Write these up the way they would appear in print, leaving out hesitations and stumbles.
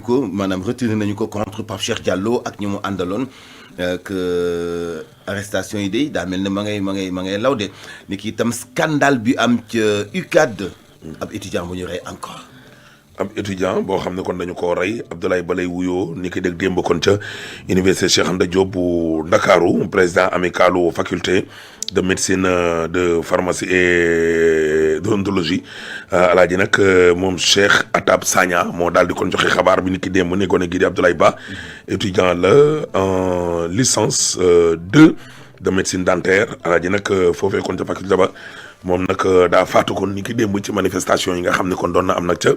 ko maanaam retiré nañu ko contre Pape Cheikh Diallo ak ñi mu àndaloon que arrestation yi de daa mel ne ma ngay law de ni ki itam scandale bi am ca UCAD ab étudiant bu ñu rey encore. am étudiant boo xam ne kon dañu koo rey Abdoulaye Balay wuyoo ni ki dégg démb kon ca université Cheikh Anta Diop bu Ndakaaru président amicalu faculté de médecine de pharmacie et d'odontologie alaaji nag moom Cheikh Atab Sagna moo daal di kon joxe xabaar bi ni ki démb ne gone gi di Abdoulaye Ba étudiant la en licence 2 de médecine dentaire alaaji nag foofee kon ca faculté ba moom nag daa faatu kon ni ki démb ci manifestation yi nga xam ne kon doon na am nag ca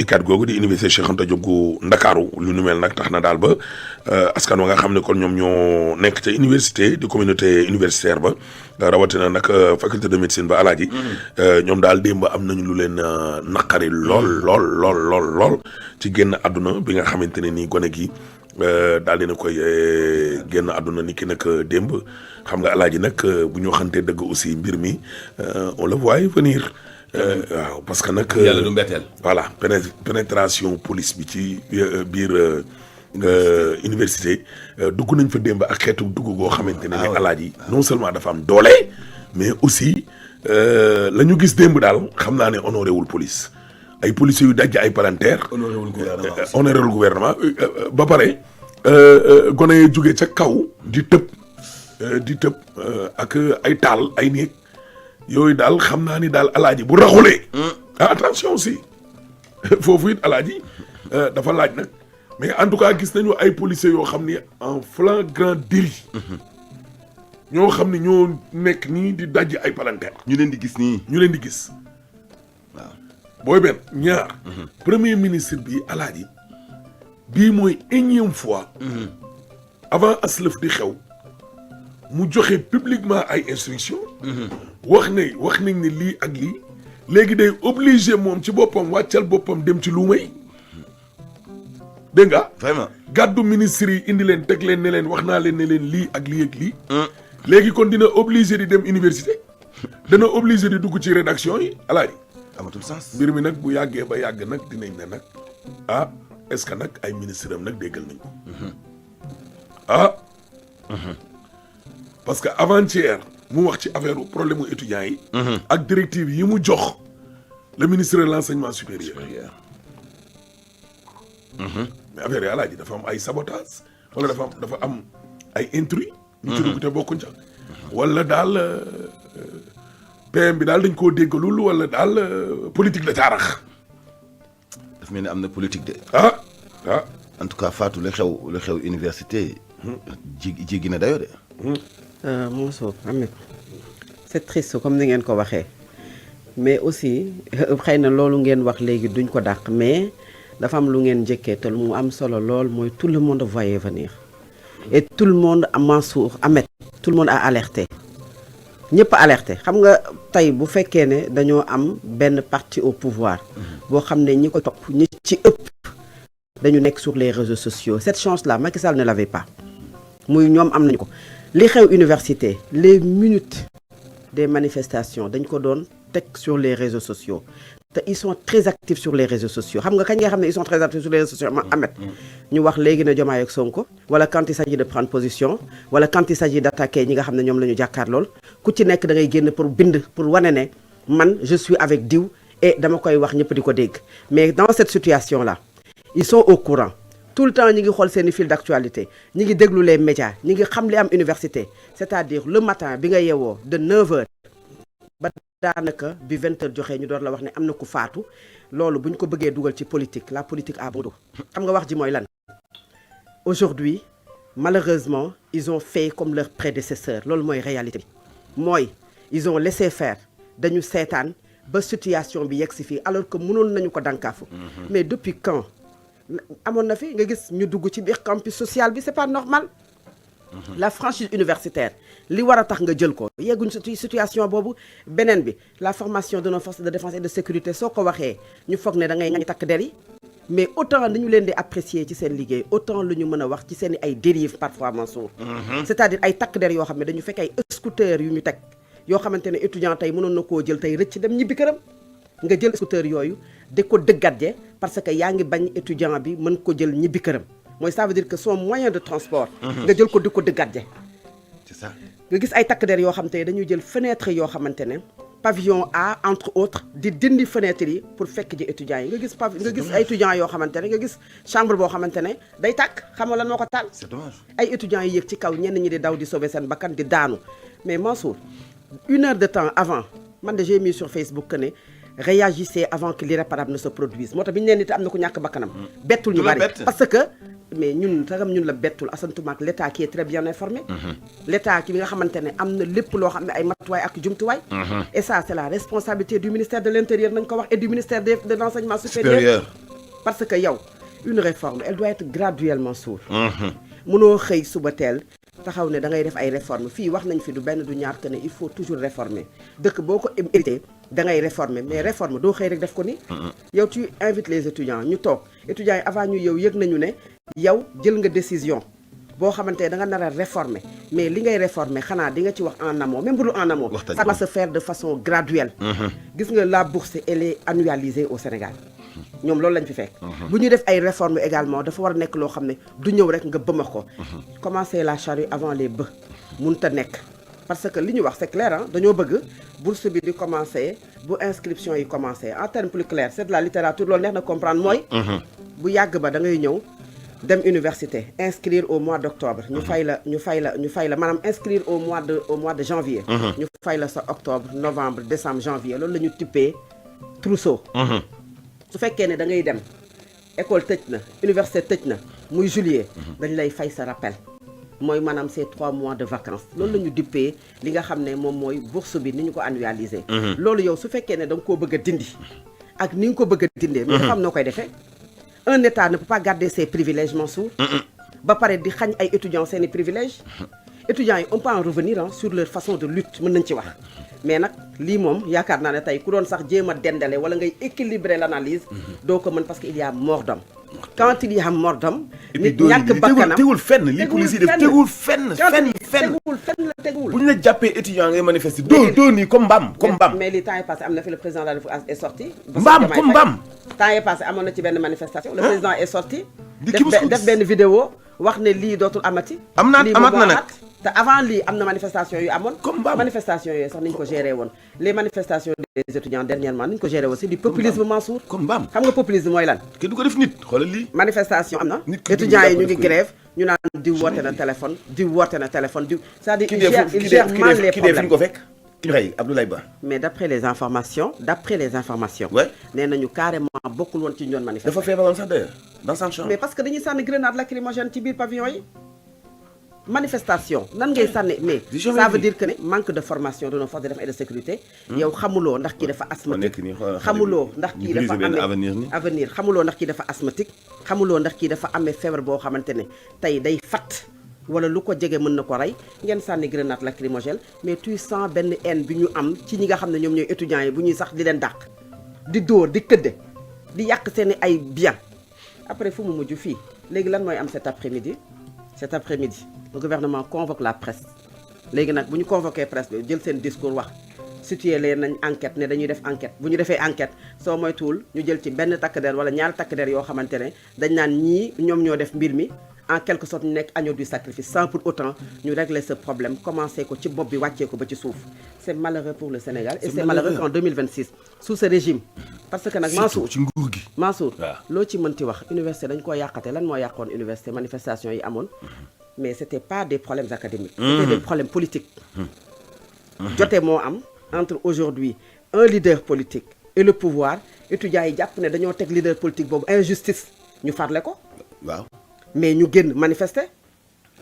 UCAD googu di université Cheikh Anta Diop gu Ndakaaru lu nu mel nag tax na daal ba askan wa nga xam ne kon ñoom ñoo nekk ca université di communauté universitaire ba rawatina nag faculté de médecine ba alaaji ñoom daal démb am nañu lu leen naqari lool ci génn àdduna bi nga xamante ne nii gone gi daal dina koy génn àdduna ni ki nag démb xam nga alaaji nag bu ñu waxantee dëgg aussi mbir mi on le voit venir waaw parce que nag yàlla du mbetteel. voilà pénétration police bi ci biir université dugg nañ fa démb ak xeetu dugg goo xamante ne ni alaaji non seulement dafa am doole mais aussi la ñu gis démb daal xam naa ne honoré wul police ay policiers yu dajj ay palanteer honoré wul gouvernement ba pare gone yi jógee ca kaw di tëb ak ay taal ay néeg yooyu daal xam naa ni daal alaaji bu raxulee attention aussi foofu it alaaji dafa laaj nag mais en tout cas gis nañu ay policiers yoo xam ni en flagrant délit ñoo xam ni ñoo nekk nii di dajj ay palanteer ñu leen di gis waaw booy benn ñaar premier ministre bi alaaji bii mooy énième fois avant aslëf di xew mu joxe publiquement ay instructions wax nañ ne lii ak lii léegi day obligé moom ci boppam wàccal boppam dem ci luuma yi dégg nga vraiment gàddu ministre yi indi leen teg leen ne leen wax naa leen ne leen lii ak lii ak lii léegi kon dina obligé di dem université dana obligé di dugg ci rédaction yi alaaji amatul sens mbir mi nag bu yàggee ba yàgg nag dinañ ne nag est-ce que nag ay ministre am nag déggal nañ ko parce que avant-hier mu wax ci affaire problème mu étudiants yi ak directive yi mu jox le ministre de l'enseignement supérieur mais affaire yi alaaji dafa am ay sabotage wala dafa am ay intrus ñu ci dugg te bokkuñ ca wala daal PM bi daal dañ koo déggalul wala daal politique la caarax daf mel ni am na politique de en tout cas Fatou lu xew université jéggi na dayo de Mansour Ahmed c'est triste comme ni ngeen ko waxee mais aussi xëy na loolu ngeen wax léegi duñ ko dàq mais dafa am lu ngeen njëkkee te mu am solo lool mooy tout le monde voyait venir et tout le monde Mansour Ahmed tout le monde a alerté ñëpp a alerté xam nga tey bu fekkee ne dañoo am benn parti au pouvoir boo xam ne ñi ko topp ñi ci ëpp dañu nekk sur les réseaux sociaux cette chance là Macky Sall ne l'avait pas muy ñoom am nañu ko li xew université les minutes des manifestations dañ ko doon teg sur les réseaux sociaux te ils sont très actifs sur les réseaux sociaux xam nga kañ nga xam ne ils sont très actifs sur les réseaux sociaux Ahmed ñu wax léegi ne Diomaye ak Sonko wala quand il s'agit de prendre position wala quand il s'agit d'attaquer ñi nga xam ne ñoom la ñu jàkkaar lool ku ci nekk da ngay génn pour bind pour wane ne man je suis avec diw et dama koy wax ñëpp di ko dégg mais dans cette situation là ils sont au courant tout le temps ñi ngi xool seeni fil d'actualité ñi ngi déglu les médias ñi ngi xam li am université c'est-à-dire le matin bi nga yeewoo de 9h ba daanaka bi 20h joxee ñu door la wax ne am na ku faatu loolu bu ñu ko bëggee dugal ci politique la politique à bout xam nga wax ji mooy lan aujourd'hui malheureusement ils ont fait comme leurs prédécesseurs loolu mooy réalité bi mooy ils ont laissé faire dañu seetaan ba situation bi yegg si fii alors que mënoon nañu ko dànkaafu mais depuis quand amoon na fi nga gis ñu dugg ci biir campus social bi c'est pas normal la franchise universitaire li war a tax nga jël ko yegguñ situation boobu beneen bi la formation de nos forces de défense et de sécurité soo ko waxee ñu foog ne da ngay ngañ takk der yi mais autant li ñu leen di apprécier ci seen liggéey autant lu ñu mën a wax ci seen ay dérives parfois Mansour c'est-à-dire ay takk der yoo xam ne dañu fekk ay scooters yu ñu teg yoo xamante ne étudiant tey mënoon na koo jël tey rëcc dem ñibbi këram nga jël scooter yooyu di ko dëggatje parce que yaa ngi bañ étudiant bi mën ko jël ñibbi këram mooy ça veut dire que son moyen de transport nga jël ko di ko dëggatje c'est ça nga gis ay takk der yoo xam te dañuy jël fenêtre yoo xamante ne pavillon A entre autres di dindi fenêtre yi pour fekk ji étudiants yi nga gis ay étudiants yoo xamante ne nga gis chambre boo xamante ne day tàkk xam nga lan moo ko taal c'est dommage ay étudiants yi yëg ci kaw ñenn ñi di daw di sauver seen bakkan di daanu mais Mansour 1 heure de temps avant man de j'ai mis sur Facebook que ne réagissez avant que l'irréparable ne se produise moo tax bi ñu nee nit am na ku ñàkk bakkanam bettul ñu bari parce que mais ñun sagam ñun la bettul asantumaak l'état qui est très bien informé l'état ki nga xamante ne am na lépp loo xam ne ay matuwaay ak jumtuwaay et ça c'est la responsabilité du ministère de l'intérieur nañ ko wax et du ministère de l'enseignement supérieur parce que yow une réforme elle doit être graduellement sourde mënoo xëy suba teel taxaw ne da ngay def ay réformes fii wax nañ fi du benn du ñaar que ne il faut toujours réformer dëkk boo ko hérité da ngay réformer mais réforme doo xëy rek def ko ni yow tu invites les étudiants ñu toog étudiants yi avant ñu yow yëg nañu ne yow jël nga décision boo xamante ne da nga nar a réformer mais li ngay réformer xanaa di nga ci wax en amont même bu dul en amont ça va se faire de façon graduelle gis nga la bourse elle est annualisée au Sénégal ñoom loolu lañ fi fekk bu ñuy def ay réformes également dafa war a nekk loo xam ne du ñëw rek nga bëma ko commencer la charrue avant les bœufs mënut a nekk parce que li ñu wax c'est clair hein dañoo bëgg bourse bi di commencer bu inscription yi commencer en termes plus clairs c'est de la littérature loolu neex na comprendre mooy bu yàgg ba da ngay ñëw dem université inscrire au mois d'octobre ñu fay la maanaam inscrire au mois de janvier ñu fay la sa octobre novembre décembre janvier loolu la ñu tippee trousseau su fekkee ne da ngay dem école tëj na université tëj na muy juillet dañ lay fay sa rappel mooy maanaam ces 3 mois de vacances loolu la ñu dippee li nga xam ne moom mooy bourse bi ni ñu ko annualiser loolu yow su fekkee ne da nga koo bëgg a dindi ak ni nga ko bëgg a dindee mais dafa am noo koy defee un état ne peut pas garder ses privilèges Mansour ba pare di xañ ay étudiants seeni privilèges étudiants yi on peut en revenir sur leur façon de lutte mën nañ ci wax mais nag lii moom yaakaar naa ne tey ku doon sax jéem a dendale wala ngay équilibrer l'analyse doo ko mën parce que il y a mort d'homme quand il y a mort d'homme nit ñàkk bakkanam tegul fenn li police yi def tegul fenn bu ñu la jàppee étudiant ngay manifester doo nii comme mbaam mais li temps yi passé am na fi le président de la République est sorti mbaam comme mbaam temps yi passé amoon na ci benn manifestation le président est sorti def benn vidéo wax ne lii dootul amati amaat na nag te avant lii am na manifestation yu amoon comme mbaam manifestation yooyu sax ni ñu ko géré woon les manifestations des étudiants dernièrement ni ñu ko géré woon c'est du populisme Mansour comme mbaam xam nga populisme mooy lan kenn du ko def nit xoolal lii manifestation am na étudiants yi ñu ngi grève ñu naan di woote na téléphone di c'est-à-dire il gère mal les problèmes ki ko fekk ki ñu xëy Abdoulaye Ba mais d'après les informations ouais nee nañu carrément bokkul woon ci ñoon manifestation dafa feebaroon sax d'ailleurs dans sa chambre mais parce que dañuy sànni grenade lacrymogène ci biir pavillon yi manifestation nan ngay sànni mais ça veut dire que ne manque de formation de nos forces de défense et de sécurité yow xamuloo ndax kii dafa asthmatique xamuloo ndax kii dafa amee avenir xamuloo ndax kii dafa asthmatique xamuloo ndax kii dafa amee feebar boo xamante ne tey day fatt wala lu ko jege mën na ko rey ngeen sànni grenade lacrymogène mais tu sens benn haine bi ñu am ci ñi nga xam ne ñoom ñooy étudiants yi bu ñuy sax di leen dàq di dóor di këdde di yàq seeni ay bien après fu mu mujj fii léegi lan mooy am cet après-midi le gouvernement convoque la presse léegi nag bu ñu convoqué presse bi jël seen discours wax situé leen nañ enquête ne dañuy def enquête bu ñu defee enquête soo moytuwul ñu jël ci benn takk der wala ñaari takk der yoo xamante ne dañ naan ñii ñoom ñoo def mbir mi en quelque sorte ñu nekk agneau du sacrifice sans pour autant ñu régler ce problème commencé ko ci bopp bi wàccee ko ba ci suuf c'est malheureux pour le Sénégal et c'est malheureux qu'en 2026 sous ce régime parce que nag Mansour ci nguur gi Mansour loo ci mënti wax université dañ koo yàqate lan moo yàqoon université manifestation yi amoon mais c'était pas des problèmes académiques c'était des problèmes politiques jotee moo am entre aujourd'hui un leader politique et le pouvoir étudiants yi jàpp ne dañoo teg leader politique boobu injustice ñu farle ko waaw mais ñu génn manifester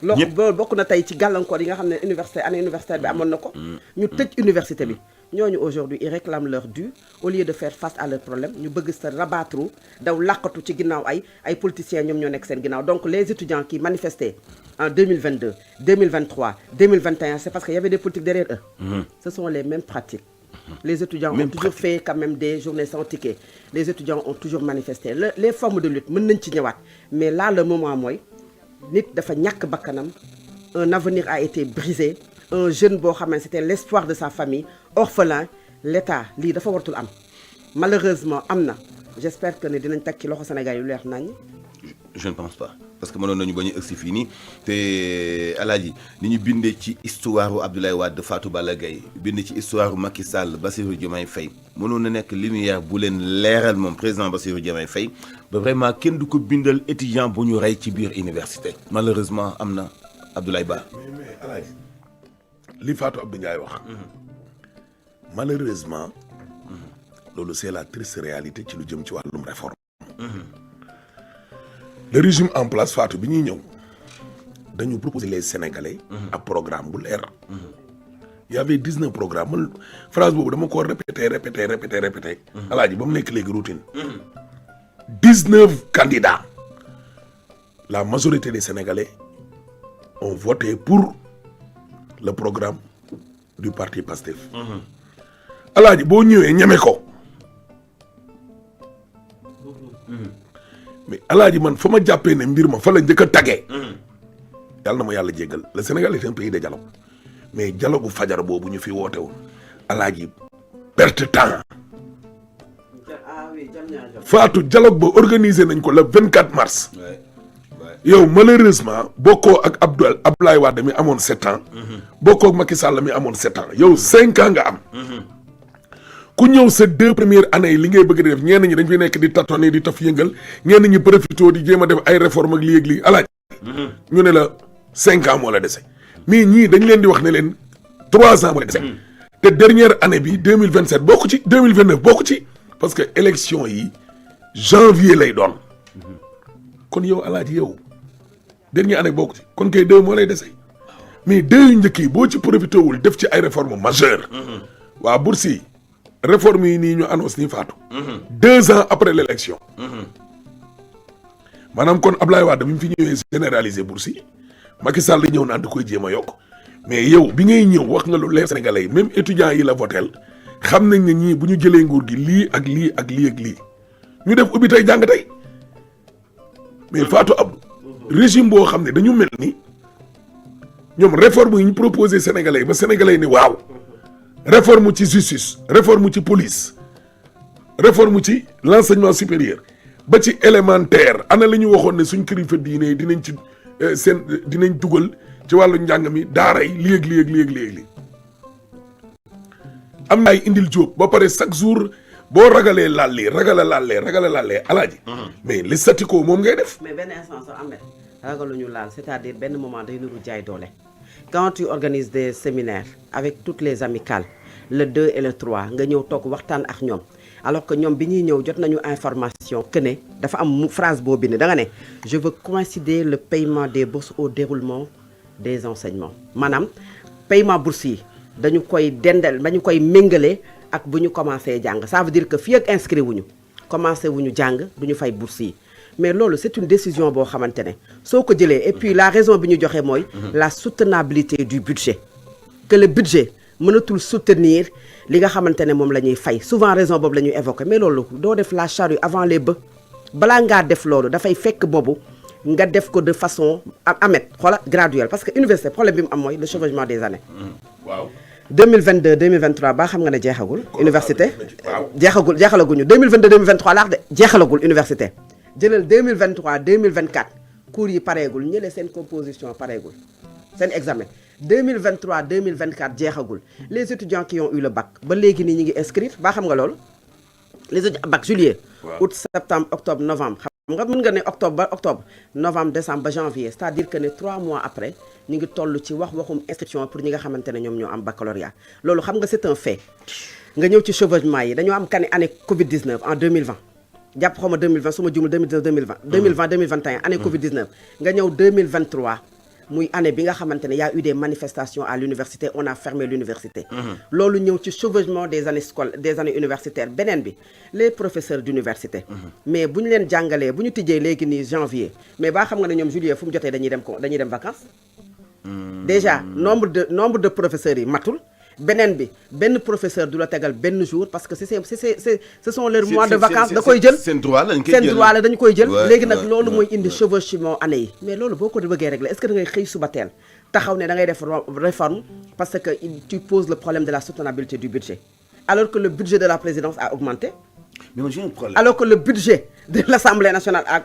loolu bokk na tey ci gàllankoor yi nga xam ne université année universitaire bi amoon na ko ñu tëj université bi ñooñu aujourd'hui ils réclament leur dû au lieu de faire face à leurs problèmes ñu bëgg sa rabattre daw làqatu ci ginnaaw ay politiciens ñoom ñoo nekk seen ginnaaw donc les étudiants qui manifestaient en 2022 2023 2021 c'est parce qu'il y avait des politiques derrière eux ce sont les mêmes pratiques les étudiants ont toujours fait quand même des journées sans ticket les étudiants ont toujours manifesté les formes de lutte mën nañ ci ñëwaat mais là le moment mooy nit dafa ñàkk bakkanam un avenir a été brisé un jeune boo xam ne c'était l'espoir de sa famille orphelin l'État lii dafa wartul am malheureusement am na j'espère que ne dinañ teg ci loxo Sénégal yu leer nañ. je ne pense pas parce que mënoon nañu bañ a ëgsi fii nii te Alaaji ni ñu bindee ci histoire u Abdoulaye Wade Fatou Balla Gaye bind ci histoire u Macky Sall Bassirou Diomaye Faye mënoon na nekk lumière bu leen leeral moom président Bassirou Diomaye Faye ba vraiment kenn du ko bindal étudiant bu ñu rey ci biir université malheureusement am na Abdoulaye Ba. mais Alaaji li Fatou Abdou Ndiaye wax malheureusement loolu c'est la triste réalité ci lu jëm ci wàllum réforme. Le régime en place Fatou bi ñuy ñëw dañu proposer les Sénégalais ak programme bu leer. Il y avait 19 programmes man phrase boobu dama ko répété. Alaaji ba mu nekk léegi routine. 19 candidats. La majorité des Sénégalais ont voté pour le programme du parti PASTEF. Alaaji boo ñëwee ñeme ko. mais Alaaji man fa ma jàppee ne mbir ma fa la njëkk a tagee. yàlla na ma yàlla jéggal le Sénégal est un pays de dialogue mais dialogue bu fajar boobu ñu fi woote woon Alaaji perte temps. Fatou dialogue ba organisé nañ ko le 24 mars. yow malheureusement bokkoo ak Abdoulaye Wade mi amoon 7 ans. bokkoo ak Macky Sall mi amoon 7 ans yow 5 ans nga am. ku ñëw sa 2 premières années yi li ngay bëgg di def ñenn ñi dañ fi nekk di tâtonner di taf yëngal ñenn ñi profité di jéem a def ay réforme ak lii ak lii Alaaji. ñu ne la 5 ans moo la dese mais ñii dañ leen di wax ne leen 3 ans moo la dese. te dernière année bi 2027 bokku ci 2029 bokku ci parce que élection yi janvier lay doon kon yow Alaaji yow dernière année bokku ci kon kay 2 moo lay dese mais 2 yu njëkk yi boo ci profité wul def ci ay réforme majeure waa bourse yi réforme yi nii ñu annonce nii Fatou. 2 ans après l'élection. maanaam kon Ablaye Wade bi mu fi ñëwee généraliser bourse yi Macky Sall ñëw naan da koy jéem a yokk mais yow bi ngay ñëw wax nga lu leer Sénégalais yi même étudiants yi la votel xam nañ ne ñii bu ñu jëlee nguur gi lii ak lii ak lii ak lii ñu def ubbi tey jàng tey mais Fatou Abdou régime boo xam ne dañu mel ni ñoom réforme yi ñu proposé Sénégalais yi ba Sénégalais yi ni waaw. réforme ci justice réforme ci police réforme ci l'enseignement supérieur ba ci élémentaire ana la ñu waxoon ne suñ kilifa diine dinañ ci dinañ dugal ci wàllu njàng mi daara yi léegi am na ay indil jóob ba pare chaque jour boo ragalee laalee Alaaji mais les statu quo moom ngay def. mais benn instant soo amee ragaluñu laal c'est-à-dire benn moment day nuru jaay doole. Quand tu organises des séminaires avec toutes les amicales le 2 et le 3 nga ñëw toog waxtaan ak ñoom alors que ñoom bi ñuy ñëw jot nañu information que ne dafa am phrase boo bind da nga ne je veux coïncider le paiement des bourses au déroulement des enseignements maanaam paiement bourse yi dañu koy dañu koy méngale ak bu ñu commencé jàng ça veut dire que fii ak inscrit wuñu commencé wuñu jàng du ñu fay bourse yi mais loolu c'est une décision boo xamante ne soo ko jëlee et puis la raison bi ñu joxe mooy la soutenabilité du budget que le budget mënatul soutenir li nga xamante ne moom la ñuy fay souvent raison boobu la ñuy évoquer mais loolu doo def la charrue avant les bœufs balaa ngaa def loolu dafay fekk boobu nga def ko de façon graduelle parce que université problème bi mu am mooy le chevauchement des années. waaw 2022 2023 ba xam nga ne jeexagul. université jeexalaguñu 2022 2023 laax de jeexalagul université. jëlal 2023 2024 cours yi pareegul ñële seen composition pareegul seen examen 2023 2024 jeexagul les étudiants qui ont eu le bac ba léegi nii ñu ngi inscrire ba xam nga loolu les étudiants bac juillet. août septembre octobre novembre. xam nga mën nga ne octobre novembre décembre ba janvier c'est-à-dire que ne 3 mois après ñu ngi toll ci waxum inscription pour ñi nga xamante ne ñoom ñoo am baccalauréat loolu xam nga c'est un fait nga ñëw ci chevauchement yi dañoo am année Covid 19 en 2020. jàpp xaw ma 2020 su ma jumul 2019 2020 2021 année Covid 19 nga ñëw 2023 muy année bi nga xamante ne y a eu des manifestations à l'université on a fermé l'université loolu ñëw ci chevauchement des années universitaires beneen bi les professeurs d'université mais bu ñu leen jàngalee bu ñu tijjee léegi nii janvier mais baa xam nga ne ñoom juillet fu mu jotee dañuy dem vacances déjà nombre de professeurs yi matul beneen bi benn professeur du la tegal benn jour parce que ce sont leurs mois de vacances da koy jël seen droit la dañu koy jël léegi nag loolu mooy indi chevauchement année yi mais loolu boo ko bëggee régler est-ce que da ngay xëy suba teel taxaw ne da ngay def réforme parce que tu poses le problème de la soutenabilité du budget alors que le budget de la présidence a augmenté mais moi j'ai un problème. alors que le budget de l'Assemblée nationale a